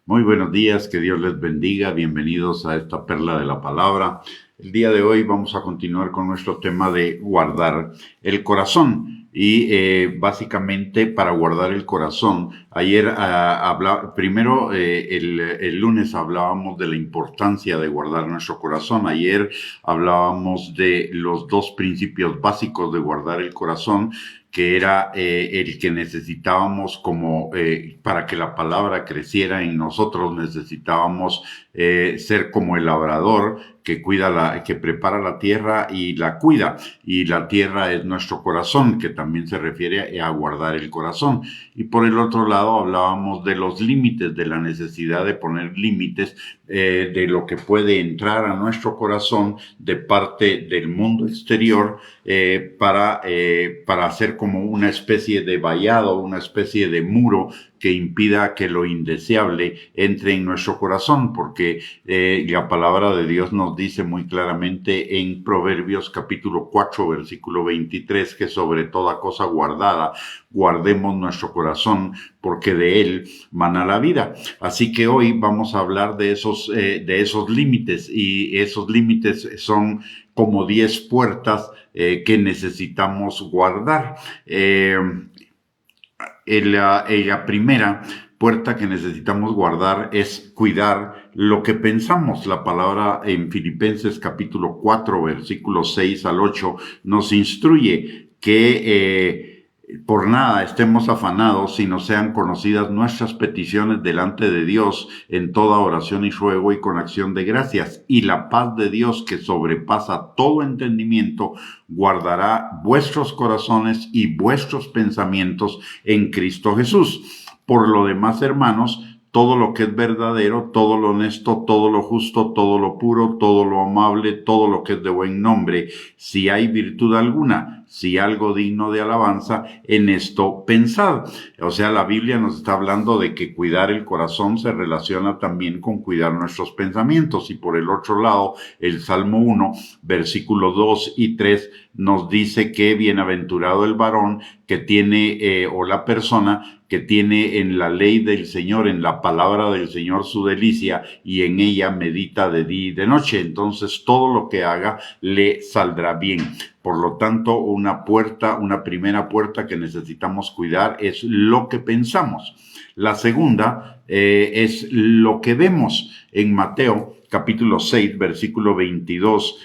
Muy buenos días, que Dios les bendiga. Bienvenidos a esta perla de la palabra. El día de hoy vamos a continuar con nuestro tema de guardar el corazón. Y básicamente para guardar el corazón, ayer primero el lunes hablábamos de la importancia de guardar nuestro corazón. Ayer hablábamos de los dos principios básicos de guardar el corazón, que era el que necesitábamos para que la palabra creciera en nosotros, necesitábamos ser como el labrador que prepara la tierra y la cuida, y la tierra es nuestro corazón, que también se refiere a guardar el corazón. Y por el otro lado hablábamos de los límites, de la necesidad de poner límites de lo que puede entrar a nuestro corazón de parte del mundo exterior, para hacer como una especie de vallado, una especie de muro que impida que lo indeseable entre en nuestro corazón, porque la palabra de Dios nos dice muy claramente en Proverbios capítulo 4, versículo 23, que sobre toda cosa guardada, guardemos nuestro corazón, porque de él mana la vida. Así que hoy vamos a hablar de esos límites, y esos límites son como 10 puertas que necesitamos guardar. La primera puerta que necesitamos guardar es cuidar lo que pensamos. La palabra en Filipenses capítulo 4, versículos 6 al 8 nos instruye que por nada estemos afanados, sino sean conocidas nuestras peticiones delante de Dios en toda oración y ruego y con acción de gracias. Y la paz de Dios, que sobrepasa todo entendimiento, guardará vuestros corazones y vuestros pensamientos en Cristo Jesús. Por lo demás, hermanos, todo lo que es verdadero, todo lo honesto, todo lo justo, todo lo puro, todo lo amable, todo lo que es de buen nombre, si hay virtud alguna, si algo digno de alabanza, en esto pensad. O sea, la Biblia nos está hablando de que cuidar el corazón se relaciona también con cuidar nuestros pensamientos. Y por el otro lado, el Salmo 1, versículos 2 y 3, nos dice que bienaventurado el varón que tiene, o la persona que tiene en la ley del Señor, en la palabra del Señor su delicia, y en ella medita de día y de noche. Entonces todo lo que haga le saldrá bien. Por lo tanto, una primera puerta que necesitamos cuidar es lo que pensamos. La segunda es lo que vemos. En Mateo capítulo 6, versículo 22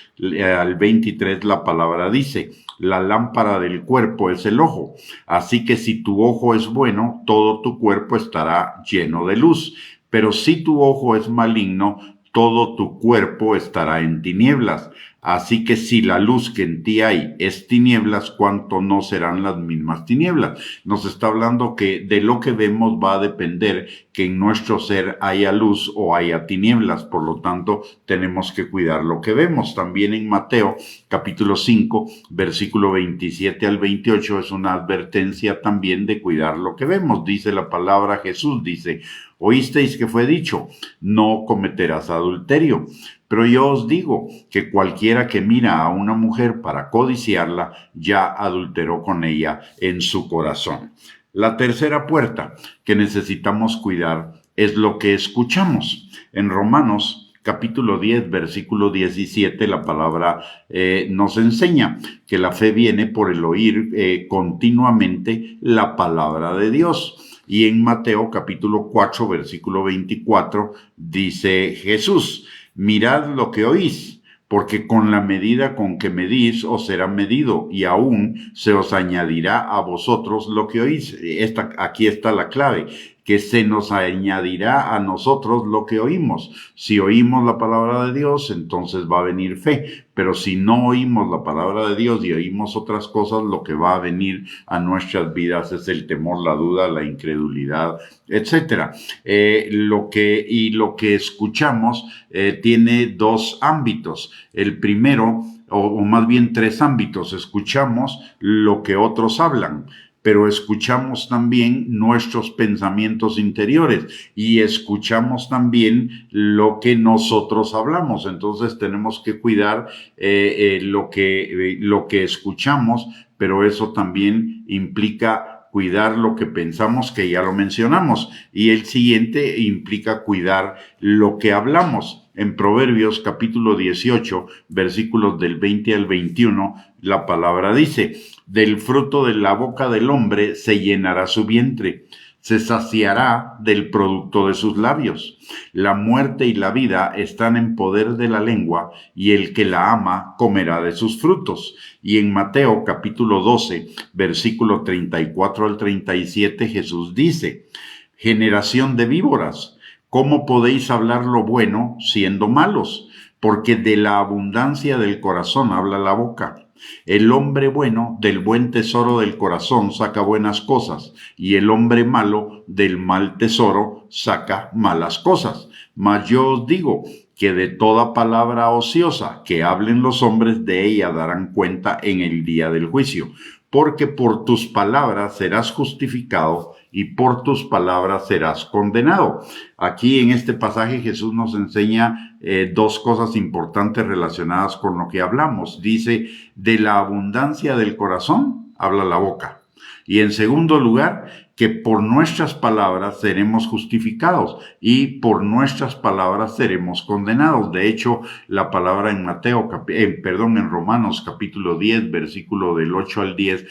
al 23, la palabra dice: la lámpara del cuerpo es el ojo. Así que si tu ojo es bueno, todo tu cuerpo estará lleno de luz. Pero si tu ojo es maligno, todo tu cuerpo estará en tinieblas. Así que si la luz que en ti hay es tinieblas, ¿cuánto no serán las mismas tinieblas? Nos está hablando que de lo que vemos va a depender que en nuestro ser haya luz o haya tinieblas. Por lo tanto, tenemos que cuidar lo que vemos. También en Mateo capítulo 5, versículo 27 al 28, es una advertencia también de cuidar lo que vemos. Dice la palabra, Jesús dice: oísteis que fue dicho, no cometerás adulterio. Pero yo os digo que cualquiera que mira a una mujer para codiciarla, ya adulteró con ella en su corazón. La tercera puerta que necesitamos cuidar es lo que escuchamos. En Romanos capítulo 10, versículo 17, la palabra nos enseña que la fe viene por el oír continuamente la palabra de Dios. Y en Mateo capítulo 4, versículo 24, dice Jesús: mirad lo que oís, porque con la medida con que medís os será medido, y aún se os añadirá a vosotros lo que oís. Aquí está la clave, que se nos añadirá a nosotros lo que oímos. Si oímos la palabra de Dios, entonces va a venir fe. Pero si no oímos la palabra de Dios y oímos otras cosas, lo que va a venir a nuestras vidas es el temor, la duda, la incredulidad, etcétera. Lo que escuchamos tiene dos ámbitos. El primero, o más bien tres ámbitos. Escuchamos lo que otros hablan, pero escuchamos también nuestros pensamientos interiores y escuchamos también lo que nosotros hablamos. Entonces tenemos que cuidar lo que escuchamos, pero eso también implica cuidar lo que pensamos, que ya lo mencionamos, y el siguiente implica cuidar lo que hablamos. En Proverbios capítulo 18, versículos del 20 al 21, la palabra dice: del fruto de la boca del hombre se llenará su vientre, se saciará del producto de sus labios. La muerte y la vida están en poder de la lengua, y el que la ama comerá de sus frutos. Y en Mateo capítulo 12, versículo 34 al 37, Jesús dice: generación de víboras, ¿cómo podéis hablar lo bueno siendo malos? Porque de la abundancia del corazón habla la boca. El hombre bueno del buen tesoro del corazón saca buenas cosas, y el hombre malo del mal tesoro saca malas cosas. Mas yo os digo que de toda palabra ociosa que hablen los hombres, de ella darán cuenta en el día del juicio. Porque por tus palabras serás justificado y por tus palabras serás condenado. Aquí en este pasaje Jesús nos enseña dos cosas importantes relacionadas con lo que hablamos. Dice: de la abundancia del corazón habla la boca. Y en segundo lugar, que por nuestras palabras seremos justificados y por nuestras palabras seremos condenados. De hecho, la palabra en en Romanos capítulo 10, versículo del 8 al 10,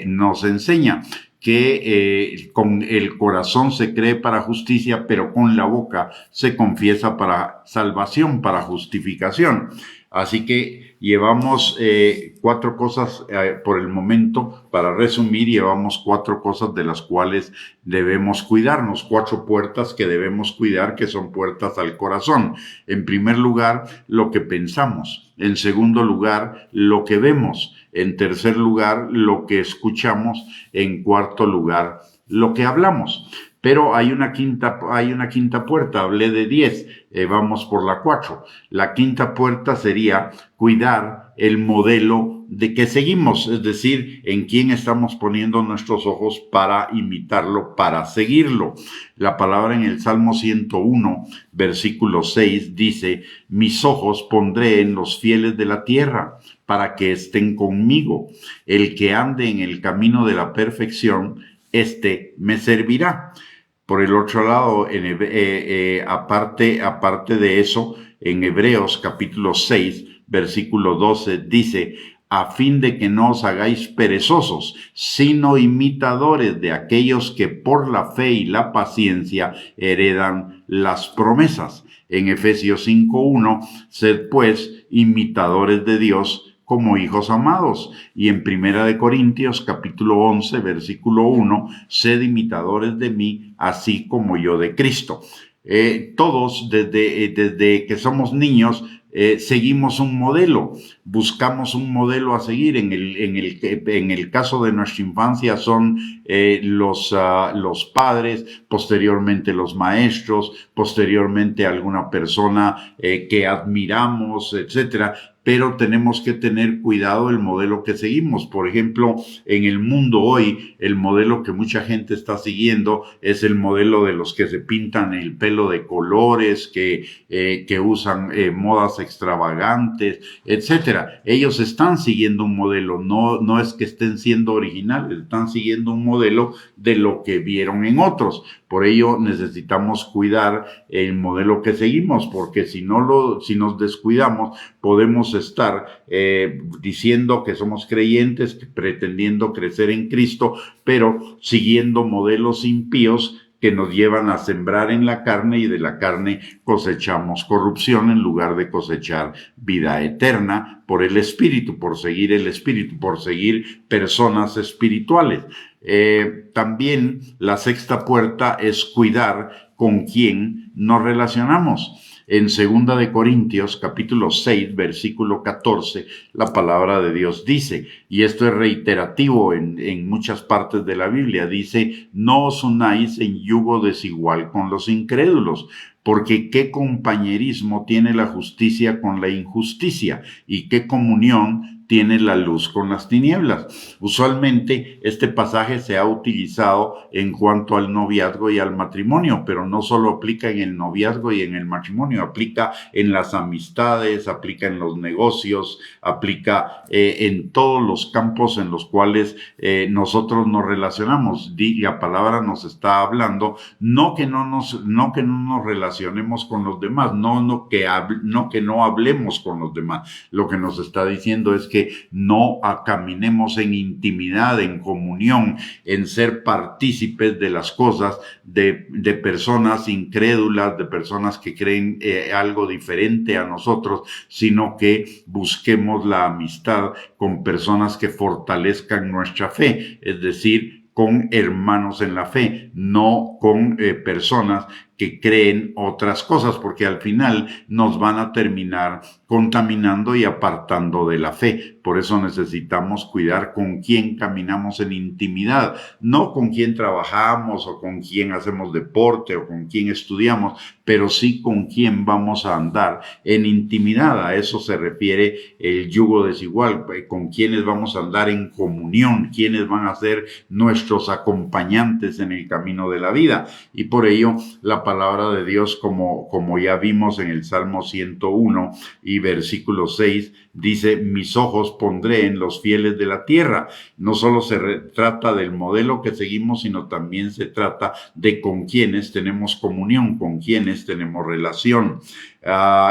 nos enseña que con el corazón se cree para justicia, pero con la boca se confiesa para salvación, para justificación. Así que llevamos cuatro cosas por el momento. Para resumir, llevamos cuatro cosas de las cuales debemos cuidarnos, cuatro puertas que debemos cuidar, que son puertas al corazón. En primer lugar, lo que pensamos. En segundo lugar, lo que vemos. En tercer lugar, lo que escuchamos. En cuarto lugar, lo que hablamos. Pero hay una quinta puerta. Hablé de 10, vamos por la 4. La quinta puerta sería cuidar el modelo de que seguimos, es decir, en quién estamos poniendo nuestros ojos para imitarlo, para seguirlo. La palabra en el Salmo 101, versículo 6 dice: mis ojos pondré en los fieles de la tierra, para que estén conmigo. El que ande en el camino de la perfección, este me servirá. Por el otro lado, aparte de eso, en Hebreos capítulo 6, versículo 12, dice: a fin de que no os hagáis perezosos, sino imitadores de aquellos que por la fe y la paciencia heredan las promesas. En Efesios 5:1, sed pues imitadores de Dios como hijos amados. Y en Primera de Corintios capítulo 11, versículo 1, sed imitadores de mí, así como yo de Cristo. Todos desde que somos niños seguimos un modelo, buscamos un modelo a seguir. En el caso de nuestra infancia son los padres, posteriormente los maestros, posteriormente alguna persona que admiramos, etcétera. Pero tenemos que tener cuidado el modelo que seguimos. Por ejemplo, en el mundo hoy, el modelo que mucha gente está siguiendo es el modelo de los que se pintan el pelo de colores, que usan modas extravagantes, etcétera. Ellos están siguiendo un modelo, no es que estén siendo originales, están siguiendo un modelo de lo que vieron en otros. Por ello necesitamos cuidar el modelo que seguimos, porque si nos descuidamos, podemos estar diciendo que somos creyentes, pretendiendo crecer en Cristo, pero siguiendo modelos impíos que nos llevan a sembrar en la carne, y de la carne cosechamos corrupción en lugar de cosechar vida eterna por el Espíritu, por seguir el Espíritu, por seguir personas espirituales. También la sexta puerta es cuidar con quién nos relacionamos. En 2 de Corintios, capítulo 6, versículo 14, la palabra de Dios dice, y esto es reiterativo en muchas partes de la Biblia, dice: no os unáis en yugo desigual con los incrédulos, porque qué compañerismo tiene la justicia con la injusticia, y qué comunión tiene la luz con las tinieblas. Usualmente este pasaje se ha utilizado en cuanto al noviazgo y al matrimonio, pero no solo aplica en el noviazgo y en el matrimonio, aplica en las amistades, aplica en los negocios, aplica en todos los campos en los cuales nosotros nos relacionamos. La palabra nos está hablando, no que no nos relacionemos con los demás, no que no hablemos con los demás. Lo que nos está diciendo es que no caminemos en intimidad, en comunión, en ser partícipes de las cosas de personas incrédulas, de personas que creen algo diferente a nosotros, sino que busquemos la amistad con personas que fortalezcan nuestra fe, es decir, con hermanos en la fe, no con personas que creen otras cosas, porque al final nos van a terminar contaminando y apartando de la fe. Por eso necesitamos cuidar con quién caminamos en intimidad, no con quién trabajamos o con quién hacemos deporte o con quién estudiamos, pero sí con quién vamos a andar en intimidad. A eso se refiere el yugo desigual, con quiénes vamos a andar en comunión, quiénes van a ser nuestros acompañantes en el camino de la vida. Y por ello la palabra de Dios, como ya vimos en el Salmo 101 y versículo 6, dice: mis ojos pondré en los fieles de la tierra. No solo se trata del modelo que seguimos, sino también se trata de con quienes tenemos comunión, con quienes tenemos relación.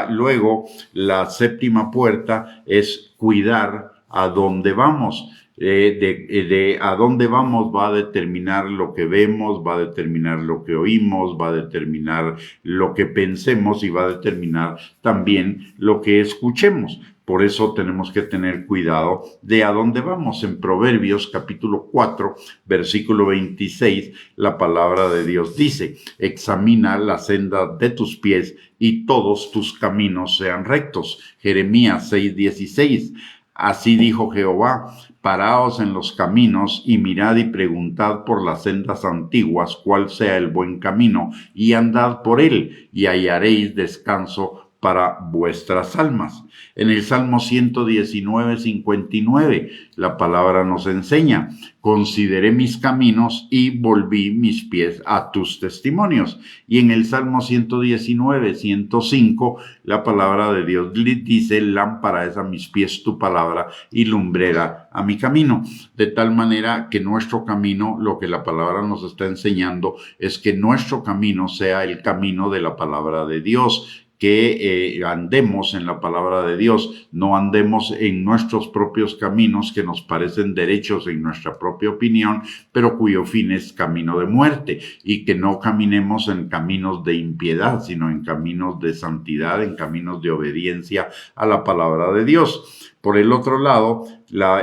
Luego, la séptima puerta es cuidar a dónde vamos. A dónde vamos va a determinar lo que vemos, va a determinar lo que oímos, va a determinar lo que pensemos y va a determinar también lo que escuchemos. Por eso tenemos que tener cuidado de a dónde vamos. En Proverbios capítulo 4, versículo 26, la palabra de Dios dice: examina la senda de tus pies y todos tus caminos sean rectos. Jeremías 6:16. Así dijo Jehová: paraos en los caminos y mirad y preguntad por las sendas antiguas cuál sea el buen camino, y andad por él, y hallaréis descanso para vuestras almas. En el Salmo 119:59, la palabra nos enseña: consideré mis caminos y volví mis pies a tus testimonios. Y en el Salmo 119:105, la palabra de Dios dice: lámpara es a mis pies tu palabra y lumbrera a mi camino. De tal manera que nuestro camino, lo que la palabra nos está enseñando, es que nuestro camino sea el camino de la palabra de Dios, que andemos en la palabra de Dios, no andemos en nuestros propios caminos que nos parecen derechos en nuestra propia opinión, pero cuyo fin es camino de muerte, y que no caminemos en caminos de impiedad, sino en caminos de santidad, en caminos de obediencia a la palabra de Dios. Por el otro lado, la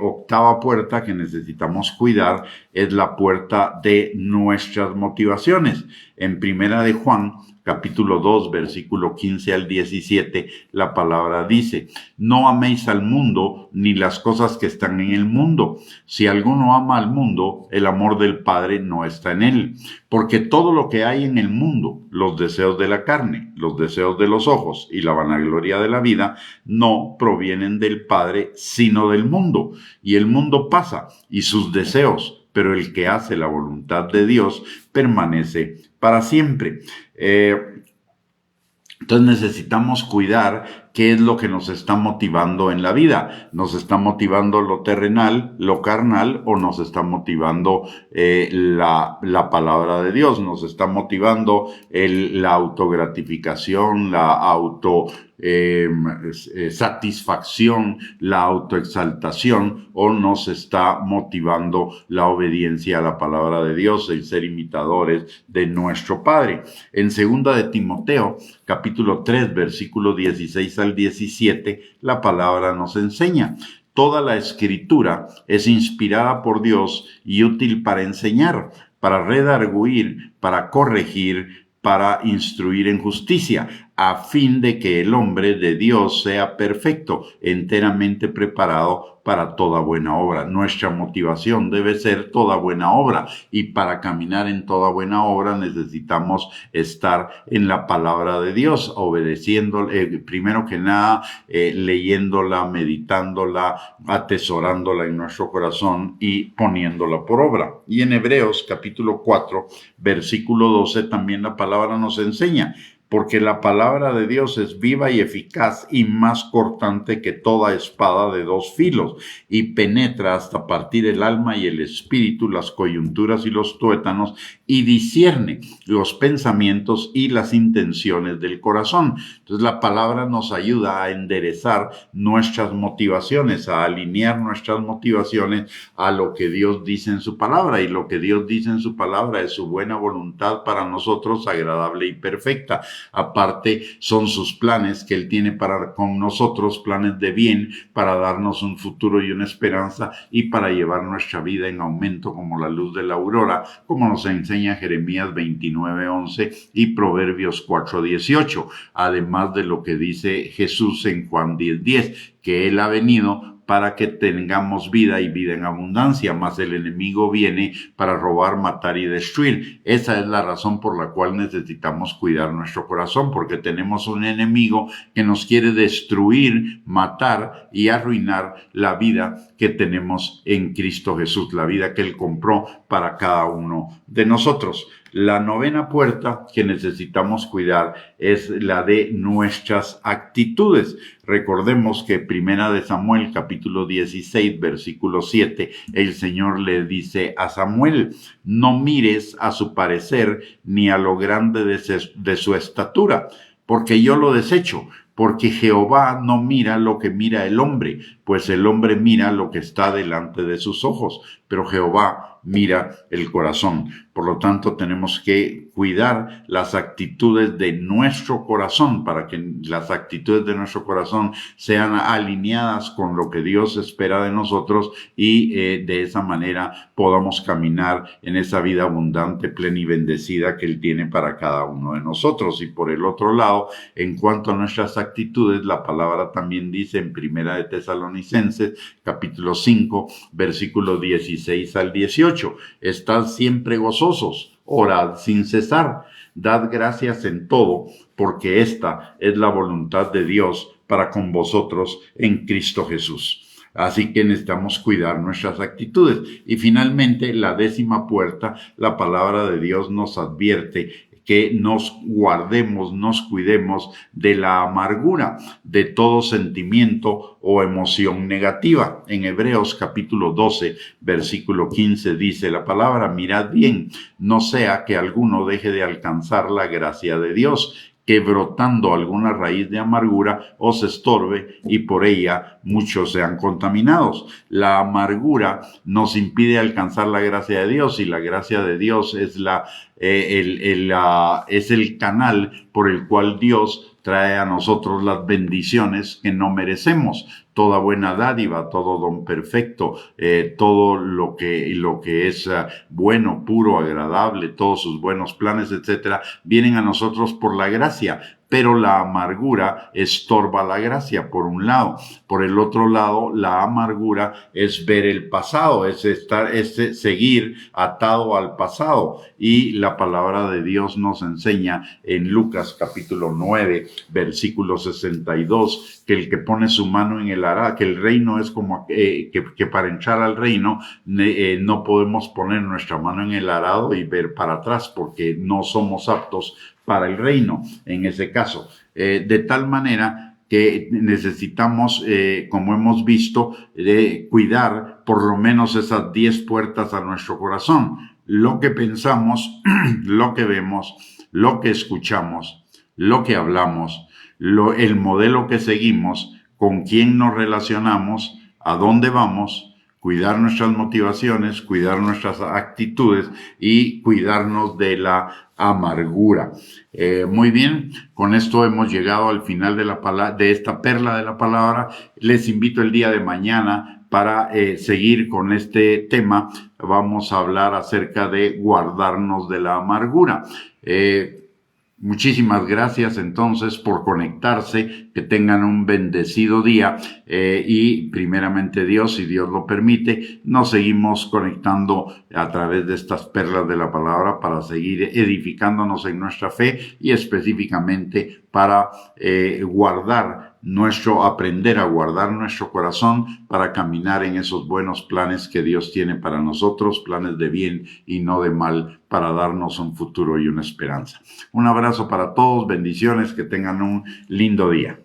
octava puerta que necesitamos cuidar es la puerta de nuestras motivaciones. En Primera de Juan, capítulo 2, versículo 15 al 17, la palabra dice: no améis al mundo ni las cosas que están en el mundo. Si alguno ama al mundo, el amor del Padre no está en él. Porque todo lo que hay en el mundo, los deseos de la carne, los deseos de los ojos y la vanagloria de la vida, no provienen del Padre, sino del mundo. Y el mundo pasa y sus deseos, pero el que hace la voluntad de Dios permanece para siempre. Entonces necesitamos cuidar qué es lo que nos está motivando en la vida. ¿Nos está motivando lo terrenal, lo carnal, o nos está motivando la palabra de Dios? ¿Nos está motivando la autogratificación, la satisfacción, la autoexaltación, o nos está motivando la obediencia a la palabra de Dios, el ser imitadores de nuestro Padre? En 2 de Timoteo, capítulo 3, versículo 16 al 17, la palabra nos enseña: toda la escritura es inspirada por Dios y útil para enseñar, para redarguir, para corregir, para instruir en justicia, a fin de que el hombre de Dios sea perfecto, enteramente preparado para toda buena obra. Nuestra motivación debe ser toda buena obra, y para caminar en toda buena obra necesitamos estar en la palabra de Dios, obedeciendo, primero que nada, leyéndola, meditándola, atesorándola en nuestro corazón y poniéndola por obra. Y en Hebreos capítulo 4, versículo 12, también la palabra nos enseña: porque la palabra de Dios es viva y eficaz y más cortante que toda espada de dos filos, y penetra hasta partir el alma y el espíritu, las coyunturas y los tuétanos, y discierne los pensamientos y las intenciones del corazón. Entonces la palabra nos ayuda a enderezar nuestras motivaciones, a alinear nuestras motivaciones a lo que Dios dice en su palabra, y lo que Dios dice en su palabra es su buena voluntad para nosotros, agradable y perfecta. Aparte, son sus planes que Él tiene para con nosotros, planes de bien, para darnos un futuro y una esperanza, y para llevar nuestra vida en aumento como la luz de la aurora, como nos enseña Jeremías 29:11 y Proverbios 4:18, además de lo que dice Jesús en Juan 10:10, que Él ha venido para que tengamos vida y vida en abundancia, mas el enemigo viene para robar, matar y destruir. Esa es la razón por la cual necesitamos cuidar nuestro corazón, porque tenemos un enemigo que nos quiere destruir, matar y arruinar la vida que tenemos en Cristo Jesús, la vida que Él compró para cada uno de nosotros. La novena puerta que necesitamos cuidar es la de nuestras actitudes. Recordemos que Primera de Samuel, capítulo 16, versículo 7, el Señor le dice a Samuel: no mires a su parecer ni a lo grande de su estatura, porque yo lo desecho. Porque Jehová no mira lo que mira el hombre, pues el hombre mira lo que está delante de sus ojos, pero Jehová mira el corazón. Por lo tanto, tenemos que cuidar las actitudes de nuestro corazón, para que las actitudes de nuestro corazón sean alineadas con lo que Dios espera de nosotros, y de esa manera podamos caminar en esa vida abundante, plena y bendecida que Él tiene para cada uno de nosotros. Y por el otro lado, en cuanto a nuestras actitudes, la palabra también dice en Primera de Tesalonicenses, capítulo 5, versículos 16 al 18, estad siempre gozosos, orad sin cesar, dad gracias en todo, porque esta es la voluntad de Dios para con vosotros en Cristo Jesús. Así que necesitamos cuidar nuestras actitudes. Y finalmente, la décima puerta, la palabra de Dios nos advierte que nos guardemos, nos cuidemos de la amargura, de todo sentimiento o emoción negativa. En Hebreos capítulo 12, versículo 15 dice la palabra: mirad bien, no sea que alguno deje de alcanzar la gracia de Dios, que brotando alguna raíz de amargura os estorbe y por ella muchos sean contaminados. La amargura nos impide alcanzar la gracia de Dios, y la gracia de Dios es es el canal por el cual Dios trae a nosotros las bendiciones que no merecemos. Toda buena dádiva, todo don perfecto, todo lo que es bueno, puro, agradable, todos sus buenos planes, etcétera, vienen a nosotros por la gracia. Pero la amargura estorba la gracia, por un lado. Por el otro lado, la amargura es ver el pasado, es seguir atado al pasado. Y la palabra de Dios nos enseña en Lucas capítulo 9, versículo 62, que el que pone su mano en el arado, que el reino es como que para entrar al reino no podemos poner nuestra mano en el arado y ver para atrás, porque no somos aptos para el reino en ese caso. De tal manera que necesitamos, como hemos visto, cuidar por lo menos esas 10 puertas a nuestro corazón: lo que pensamos, lo que vemos, lo que escuchamos, lo que hablamos, el modelo que seguimos, con quién nos relacionamos, a dónde vamos, cuidar nuestras motivaciones, cuidar nuestras actitudes y cuidarnos de la amargura. Muy bien, con esto hemos llegado al final de esta perla de la palabra. Les invito el día de mañana para seguir con este tema. Vamos a hablar acerca de guardarnos de la amargura. Muchísimas gracias entonces por conectarse, que tengan un bendecido día y primeramente Dios, si Dios lo permite, nos seguimos conectando a través de estas perlas de la palabra para seguir edificándonos en nuestra fe y específicamente para aprender a guardar nuestro corazón para caminar en esos buenos planes que Dios tiene para nosotros, planes de bien y no de mal, para darnos un futuro y una esperanza. Un abrazo para todos, bendiciones, que tengan un lindo día.